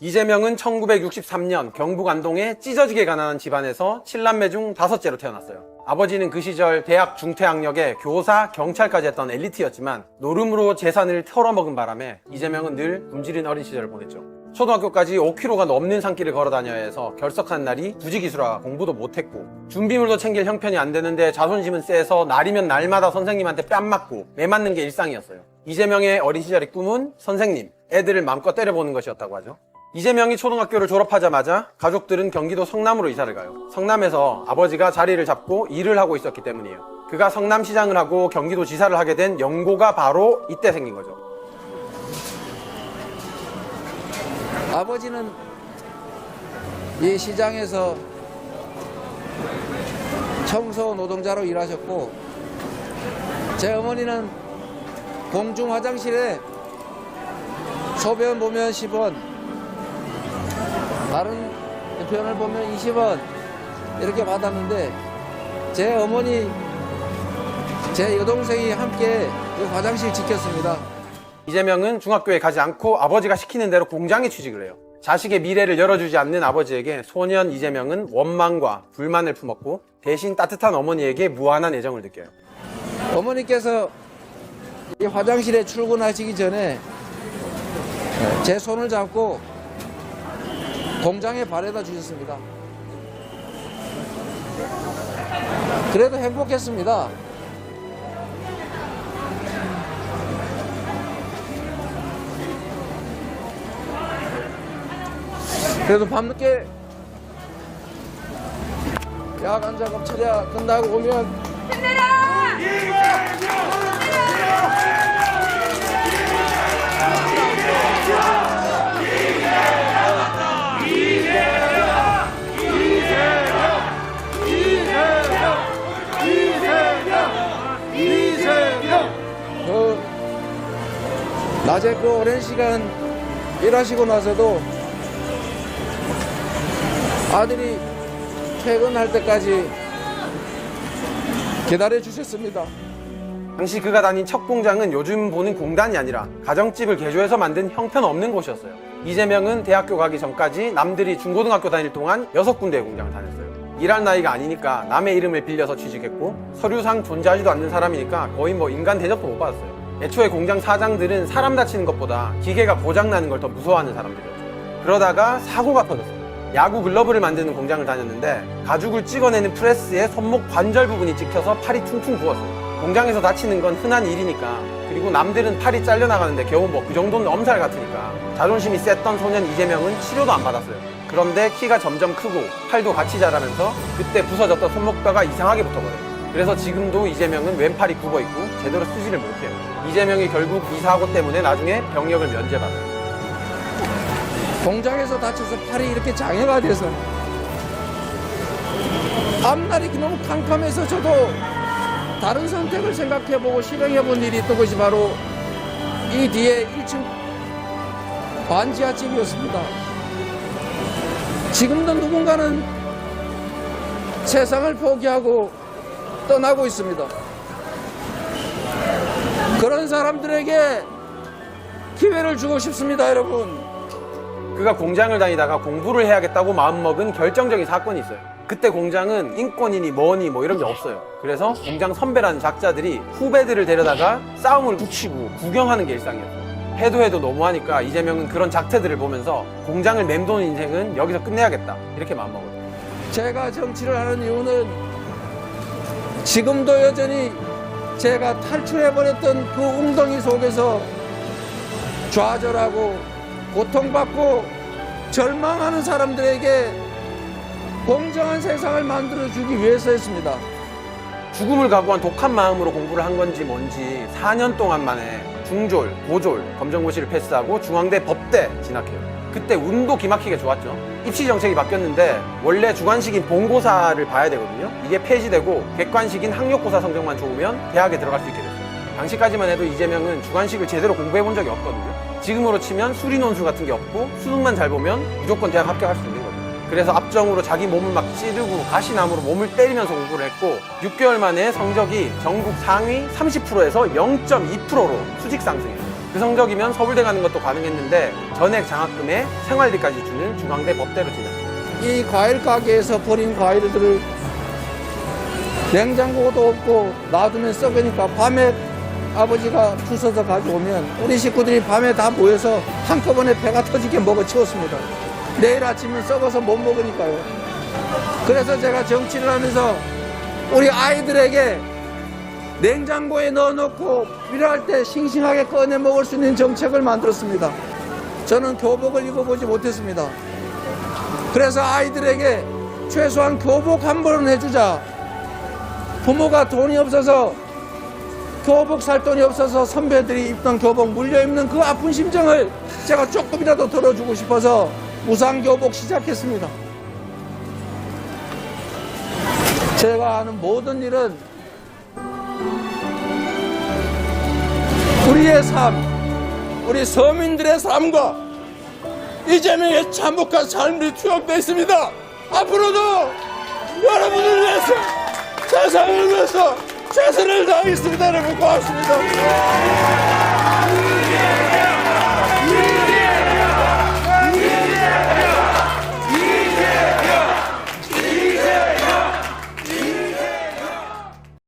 이재명은 1963년 경북 안동의 찢어지게 가난한 집안에서 7남매 중 5째로 태어났어요. 아버지는 그 시절 대학 중퇴학력에 교사, 경찰까지 했던 엘리트였지만 노름으로 재산을 털어먹은 바람에 이재명은 늘 굶주린 어린 시절을 보냈죠. 초등학교까지 5km가 넘는 산길을 걸어 다녀야 해서 결석한 날이 부지기수라 공부도 못했고, 준비물도 챙길 형편이 안 되는데 자존심은 세서 날이면 날마다 선생님한테 뺨 맞고 매 맞는 게 일상이었어요. 이재명의 어린 시절의 꿈은 선생님, 애들을 마음껏 때려보는 것이었다고 하죠. 이재명이 초등학교를 졸업하자마자 가족들은 경기도 성남으로 이사를 가요. 성남에서 아버지가 자리를 잡고 일을 하고 있었기 때문이에요. 그가 성남시장을 하고 경기도 지사를 하게 된 연고가 바로 이때 생긴 거죠. 아버지는 이 시장에서 청소 노동자로 일하셨고, 제 어머니는 공중 화장실에 소변 보면 10원, 다른 표현을 보면 20원 이렇게 받았는데, 제 어머니, 제 여동생이 함께 그 화장실 지켰습니다. 이재명은 중학교에 가지 않고 아버지가 시키는 대로 공장에 취직을 해요. 자식의 미래를 열어주지 않는 아버지에게 소년 이재명은 원망과 불만을 품었고, 대신 따뜻한 어머니에게 무한한 애정을 느껴요. 어머니께서 이 화장실에 출근하시기 전에 제 손을 잡고 공장에 바래다 주셨습니다. 그래도 행복했습니다. 그래도 밤늦게 야간 작업 처리가 끝나고 오면 낮에 그 오랜 시간 일하시고 나서도 아들이 퇴근할 때까지 기다려 주셨습니다. 당시 그가 다닌 첫 공장은 요즘 보는 공단이 아니라 가정집을 개조해서 만든 형편없는 곳이었어요. 이재명은 대학교 가기 전까지 남들이 중고등학교 다닐 동안 6군데의 공장을 다녔어요. 일할 나이가 아니니까 남의 이름을 빌려서 취직했고, 서류상 존재하지도 않는 사람이니까 거의 인간 대접도 못 받았어요. 애초에 공장 사장들은 사람 다치는 것보다 기계가 고장나는 걸 더 무서워하는 사람들이었죠. 그러다가 사고가 터졌어요. 야구 글러브를 만드는 공장을 다녔는데 가죽을 찍어내는 프레스에 손목 관절 부분이 찍혀서 팔이 퉁퉁 부었어요. 공장에서 다치는 건 흔한 일이니까, 그리고 남들은 팔이 잘려나가는데 겨우 그 정도는 엄살 같으니까 자존심이 셌던 소년 이재명은 치료도 안 받았어요. 그런데 키가 점점 크고 팔도 같이 자라면서 그때 부서졌던 손목뼈가 이상하게 붙어버려요. 그래서 지금도 이재명은 왼팔이 굽어있고 제대로 쓰지를 못해요. 이재명이 결국 이 사고 때문에 나중에 병역을 면제받아요. 공장에서 다쳐서 팔이 이렇게 장애가 돼서 앞날이 너무 캄캄해서 저도 다른 선택을 생각해보고 실행해본 일이 있던 것이 바로 이 뒤에 1층 반지하집이었습니다. 지금도 누군가는 세상을 포기하고 떠나고 있습니다. 그런 사람들에게 기회를 주고 싶습니다, 여러분. 그가 공장을 다니다가 공부를 해야겠다고 마음먹은 결정적인 사건이 있어요. 그때 공장은 인권이니 뭐니 이런 게 없어요. 그래서 공장 선배라는 작자들이 후배들을 데려다가 싸움을 붙이고 구경하는 게 일상이었어요. 해도 너무하니까 이재명은 그런 작태들을 보면서 공장을 맴도는 인생은 여기서 끝내야겠다, 이렇게 마음먹어요. 제가 정치를 하는 이유는 지금도 여전히 제가 탈출해버렸던 그 웅덩이 속에서 좌절하고 고통받고 절망하는 사람들에게 공정한 세상을 만들어주기 위해서였습니다. 죽음을 각오한 독한 마음으로 공부를 한 건지 뭔지 4년 동안 만에 중졸, 고졸, 검정고시를 패스하고 중앙대 법대 진학해요. 그때 운도 기막히게 좋았죠. 입시 정책이 바뀌었는데 원래 주관식인 본고사를 봐야 되거든요. 이게 폐지되고 객관식인 학력고사 성적만 좋으면 대학에 들어갈 수 있게 됐어요. 당시까지만 해도 이재명은 주관식을 제대로 공부해 본 적이 없거든요. 지금으로 치면 수리 논술 같은 게 없고 수능만 잘 보면 무조건 대학 합격할 수 있는 거죠. 그래서 앞정으로 자기 몸을 막 찌르고 가시나무로 몸을 때리면서 공부를 했고, 6개월 만에 성적이 전국 상위 30%에서 0.2%로 수직 상승해요. 그 성적이면 서울대 가는 것도 가능했는데 전액 장학금에 생활비까지 주는 중앙대 법대로 진학합니다. 이 과일 가게에서 버린 과일들을 냉장고도 없고 놔두면 썩으니까 밤에 아버지가 주워서 가져오면 우리 식구들이 밤에 다 모여서 한꺼번에 배가 터지게 먹어 치웠습니다. 내일 아침은 썩어서 못 먹으니까요. 그래서 제가 정치를 하면서 우리 아이들에게 냉장고에 넣어놓고 필요할 때 싱싱하게 꺼내 먹을 수 있는 정책을 만들었습니다. 저는 교복을 입어보지 못했습니다. 그래서 아이들에게 최소한 교복 한 벌은 해주자. 부모가 돈이 없어서 교복 살 돈이 없어서 선배들이 입던 교복 물려 입는 그 아픈 심정을 제가 조금이라도 덜어주고 싶어서 무상교복 시작했습니다. 제가 하는 모든 일은 우리의 삶, 우리 서민들의 삶과 이재명의 참혹한 삶이 투영되어 있습니다. 앞으로도 여러분을 위해서 세상을 위해서 최선을 다하겠습니다. 여러분 고맙습니다.